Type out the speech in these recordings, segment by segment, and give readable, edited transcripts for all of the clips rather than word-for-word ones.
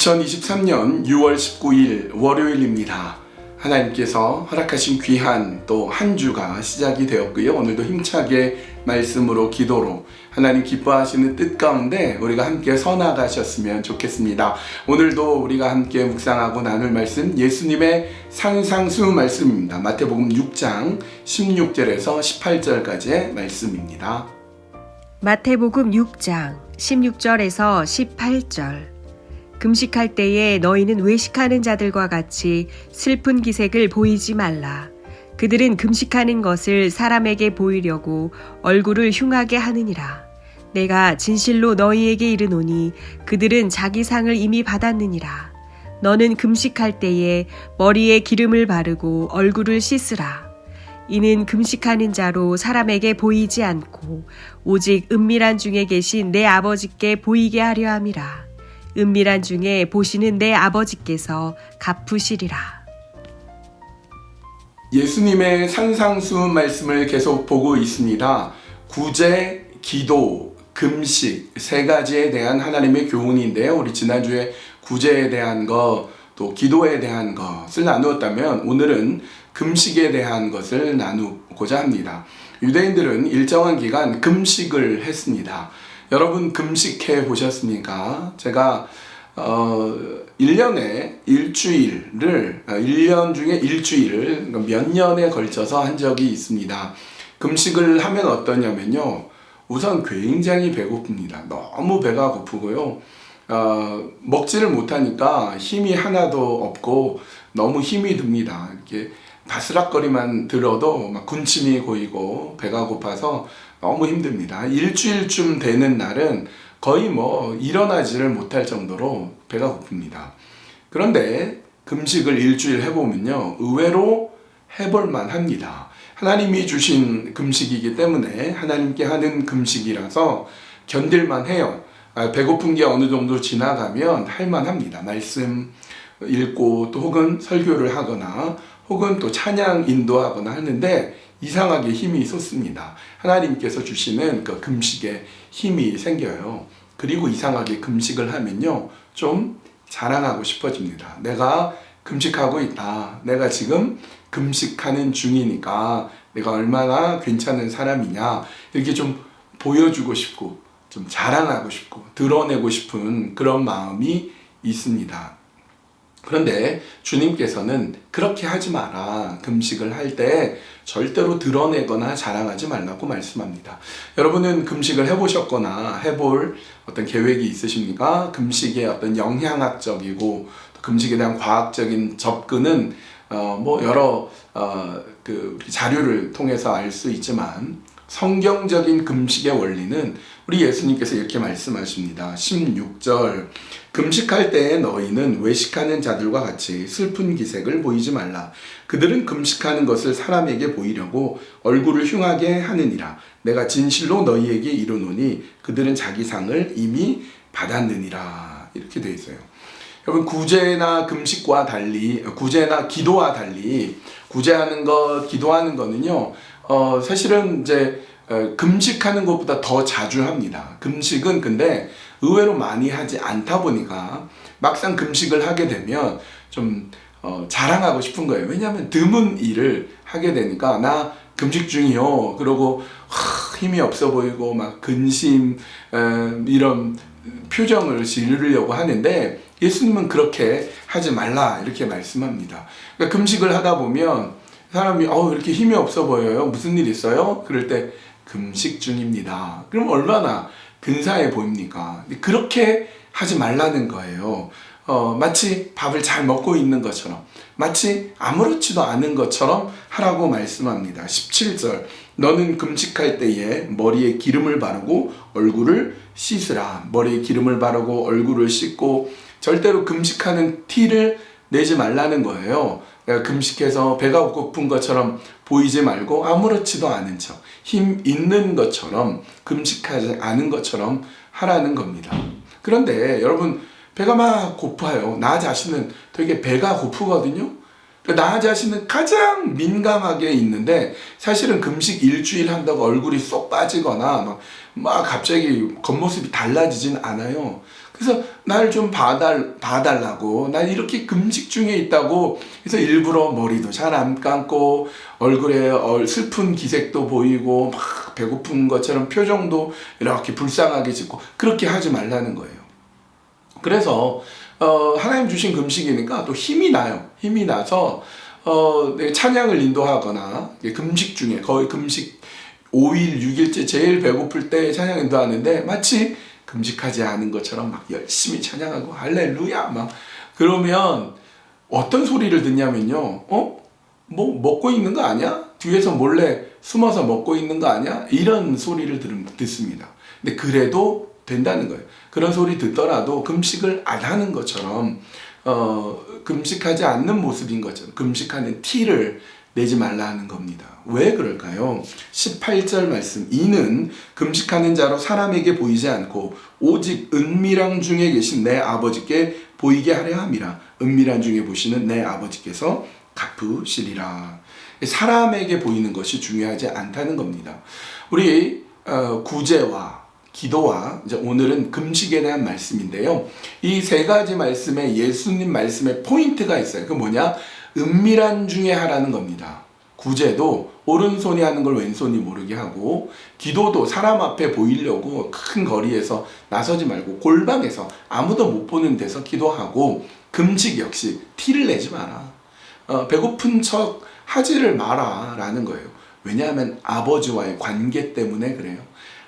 2023년 6월 19일 월요일입니다. 하나님께서 허락하신 귀한 또 한 주가 시작이 되었고요. 오늘도 힘차게 말씀으로 기도로 하나님 기뻐하시는 뜻 가운데 우리가 함께 서나가셨으면 좋겠습니다. 오늘도 우리가 함께 묵상하고 나눌 말씀 예수님의 산상수 말씀입니다. 마태복음 6장 16절에서 18절까지의 말씀입니다. 마태복음 6장 16절에서 18절. 금식할 때에 너희는 외식하는 자들과 같이 슬픈 기색을 보이지 말라. 그들은 금식하는 것을 사람에게 보이려고 얼굴을 흉하게 하느니라. 내가 진실로 너희에게 이르노니 그들은 자기 상을 이미 받았느니라. 너는 금식할 때에 머리에 기름을 바르고 얼굴을 씻으라. 이는 금식하는 자로 사람에게 보이지 않고 오직 은밀한 중에 계신 내 아버지께 보이게 하려 함이라. 은밀한 중에 보시는 내 아버지께서 갚으시리라. 예수님의 산상수 말씀을 계속 보고 있습니다. 구제, 기도, 금식 세 가지에 대한 하나님의 교훈인데요. 우리 지난주에 구제에 대한 것, 또 기도에 대한 것을 나누었다면 오늘은 금식에 대한 것을 나누고자 합니다. 유대인들은 일정한 기간 금식을 했습니다. 여러분 금식해 보셨습니까? 제가 1년에 일주일을 1년 중에 일주일을 몇 년에 걸쳐서 한 적이 있습니다. 금식을 하면 어떠냐면요. 우선 굉장히 배고픕니다. 너무 배가 고프고요. 먹지를 못하니까 힘이 하나도 없고 너무 힘이 듭니다. 이렇게 바스락거리만 들어도 막 군침이 고이고 배가 고파서 너무 힘듭니다. 일주일쯤 되는 날은 거의 일어나지를 못할 정도로 배가 고픕니다. 그런데 금식을 일주일 해보면요. 의외로 해볼만 합니다. 하나님이 주신 금식이기 때문에 하나님께 하는 금식이라서 견딜만 해요. 배고픈 게 어느 정도 지나가면 할만합니다. 말씀 읽고 또 혹은 설교를 하거나 혹은 또 찬양 인도하거나 하는데 이상하게 힘이 솟습니다. 하나님께서 주시는 그 금식에 힘이 생겨요. 그리고 이상하게 금식을 하면요. 좀 자랑하고 싶어집니다. 내가 금식하고 있다. 내가 지금 금식하는 중이니까 내가 얼마나 괜찮은 사람이냐. 이렇게 좀 보여주고 싶고 좀 자랑하고 싶고 드러내고 싶은 그런 마음이 있습니다. 그런데 주님께서는 그렇게 하지 마라. 금식을 할 때 절대로 드러내거나 자랑하지 말라고 말씀합니다. 여러분은 금식을 해보셨거나 해볼 어떤 계획이 있으십니까? 금식의 어떤 영향학적이고 금식에 대한 과학적인 접근은 여러 자료를 통해서 알 수 있지만 성경적인 금식의 원리는 우리 예수님께서 이렇게 말씀하십니다. 16절 금식할 때에 너희는 외식하는 자들과 같이 슬픈 기색을 보이지 말라. 그들은 금식하는 것을 사람에게 보이려고 얼굴을 흉하게 하느니라. 내가 진실로 너희에게 이르노니 그들은 자기 상을 이미 받았느니라. 이렇게 되어 있어요. 여러분 구제나 금식과 달리 구제나 기도와 달리 구제하는 것, 기도하는 거는요. 사실은 이제 금식하는 것보다 더 자주 합니다. 금식은 근데 의외로 많이 하지 않다 보니까 막상 금식을 하게 되면 좀 자랑하고 싶은 거예요. 왜냐하면 드문 일을 하게 되니까 나 금식 중이요. 그러고 힘이 없어 보이고 막 근심 이런 표정을 지으려고 하는데 예수님은 그렇게 하지 말라 이렇게 말씀합니다. 그러니까 금식을 하다 보면 사람이 이렇게 힘이 없어 보여요. 무슨 일 있어요? 그럴 때 금식 중입니다. 그럼 얼마나 근사해 보입니까? 그렇게 하지 말라는 거예요. 마치 밥을 잘 먹고 있는 것처럼 마치 아무렇지도 않은 것처럼 하라고 말씀합니다. 17절 너는 금식할 때에 머리에 기름을 바르고 얼굴을 씻으라. 머리에 기름을 바르고 얼굴을 씻고 절대로 금식하는 티를 내지 말라는 거예요. 내가 금식해서 배가 고픈 것처럼 보이지 말고 아무렇지도 않은 척, 힘 있는 것처럼 금식하지 않은 것처럼 하라는 겁니다. 그런데 여러분 배가 막 고파요. 나 자신은 되게 배가 고프거든요. 나 자신은 가장 민감하게 있는데 사실은 금식 일주일 한다고 얼굴이 쏙 빠지거나 막 갑자기 겉모습이 달라지진 않아요. 그래서 날 좀 봐달라고, 난 이렇게 금식 중에 있다고 그래서 일부러 머리도 잘 안 감고 얼굴에 슬픈 기색도 보이고 막 배고픈 것처럼 표정도 이렇게 불쌍하게 짓고 그렇게 하지 말라는 거예요. 그래서 하나님 주신 금식이니까 또 힘이 나요. 힘이 나서 찬양을 인도하거나 금식 중에 거의 금식 5일, 6일째 제일 배고플 때 찬양 인도하는데 마치 금식하지 않은 것처럼 막 열심히 찬양하고 할렐루야 막 그러면 어떤 소리를 듣냐면요. 뭐 먹고 있는 거 아니야? 뒤에서 몰래 숨어서 먹고 있는 거 아니야? 이런 소리를 듣습니다. 근데 그래도 된다는 거예요. 그런 소리 듣더라도 금식을 안 하는 것처럼 금식하지 않는 모습인 것처럼 금식하는 티를 내지 말라 하는 겁니다. 왜 그럴까요? 18절 말씀, 이는 금식하는 자로 사람에게 보이지 않고 오직 은밀한 중에 계신 내 아버지께 보이게 하려 함이라. 은밀한 중에 보시는 내 아버지께서 갚으시리라. 사람에게 보이는 것이 중요하지 않다는 겁니다. 우리 구제와 기도와 이제 오늘은 금식에 대한 말씀인데요. 이 세 가지 말씀에 예수님 말씀에 포인트가 있어요. 그 뭐냐? 은밀한 중에 하라는 겁니다. 구제도 오른손이 하는 걸 왼손이 모르게 하고, 기도도 사람 앞에 보이려고 큰 거리에서 나서지 말고 골방에서 아무도 못 보는 데서 기도하고, 금식 역시 티를 내지 마라. 배고픈 척 하지를 마라 라는 거예요. 왜냐하면 아버지와의 관계 때문에 그래요.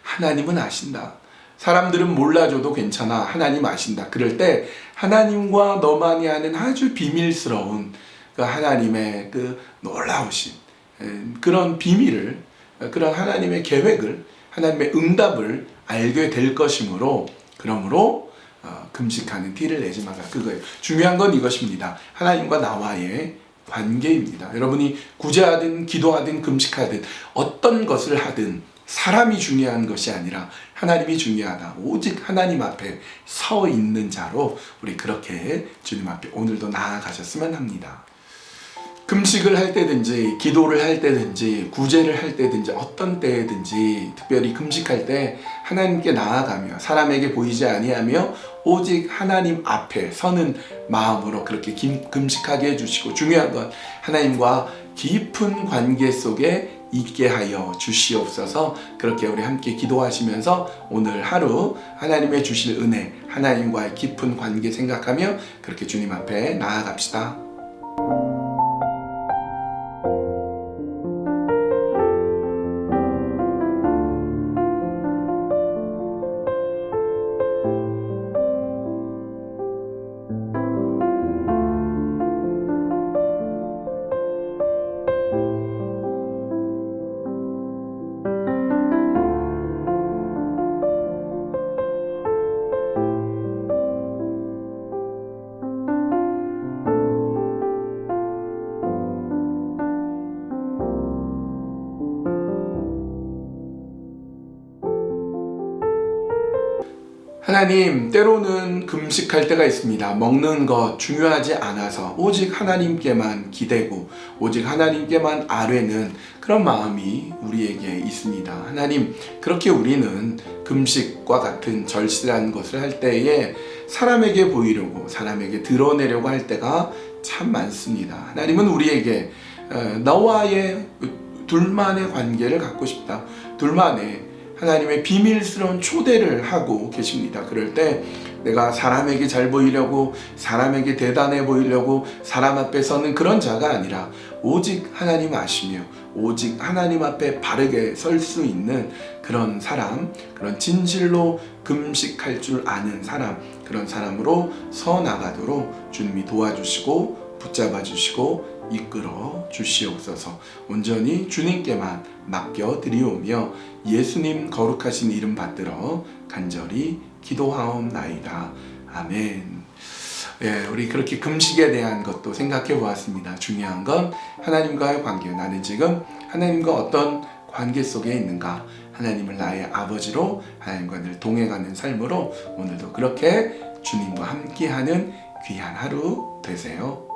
하나님은 아신다. 사람들은 몰라줘도 괜찮아. 하나님 아신다. 그럴 때 하나님과 너만이 아는 아주 비밀스러운 그 하나님의 그 놀라우신 그런 비밀을, 그런 하나님의 계획을, 하나님의 응답을 알게 될 것이므로, 그러므로 금식하는 티를 내지 마라. 그거예요. 중요한 건 이것입니다. 하나님과 나와의 관계입니다. 여러분이 구제하든 기도하든 금식하든 어떤 것을 하든 사람이 중요한 것이 아니라 하나님이 중요하다. 오직 하나님 앞에 서 있는 자로 우리 그렇게 주님 앞에 오늘도 나아가셨으면 합니다. 금식을 할 때든지 기도를 할 때든지 구제를 할 때든지 어떤 때든지 특별히 금식할 때 하나님께 나아가며 사람에게 보이지 아니하며 오직 하나님 앞에 서는 마음으로 그렇게 금식하게 해주시고, 중요한 건 하나님과 깊은 관계 속에 있게 하여 주시옵소서. 그렇게 우리 함께 기도하시면서 오늘 하루 하나님의 주실 은혜, 하나님과의 깊은 관계 생각하며 그렇게 주님 앞에 나아갑시다. 하나님, 때로는 금식할 때가 있습니다. 먹는 것 중요하지 않아서 오직 하나님께만 기대고 오직 하나님께만 아뢰는 그런 마음이 우리에게 있습니다. 하나님, 그렇게 우리는 금식과 같은 절실한 것을 할 때에 사람에게 보이려고, 사람에게 드러내려고 할 때가 참 많습니다. 하나님은 우리에게 너와의 둘만의 관계를 갖고 싶다. 둘만의 하나님의 비밀스러운 초대를 하고 계십니다. 그럴 때 내가 사람에게 잘 보이려고, 사람에게 대단해 보이려고 사람 앞에 서는 그런 자가 아니라 오직 하나님 아시며 오직 하나님 앞에 바르게 설 수 있는 그런 사람, 그런 진실로 금식할 줄 아는 사람, 그런 사람으로 서 나가도록 주님이 도와주시고 붙잡아 주시고 이끌어 주시옵소서. 온전히 주님께만 맡겨드리오며 예수님 거룩하신 이름 받들어 간절히 기도하옵나이다. 아멘. 우리 그렇게 금식에 대한 것도 생각해 보았습니다. 중요한 건 하나님과의 관계. 나는 지금 하나님과 어떤 관계 속에 있는가? 하나님을 나의 아버지로, 하나님과 늘 동행하는 삶으로 오늘도 그렇게 주님과 함께하는 귀한 하루 되세요.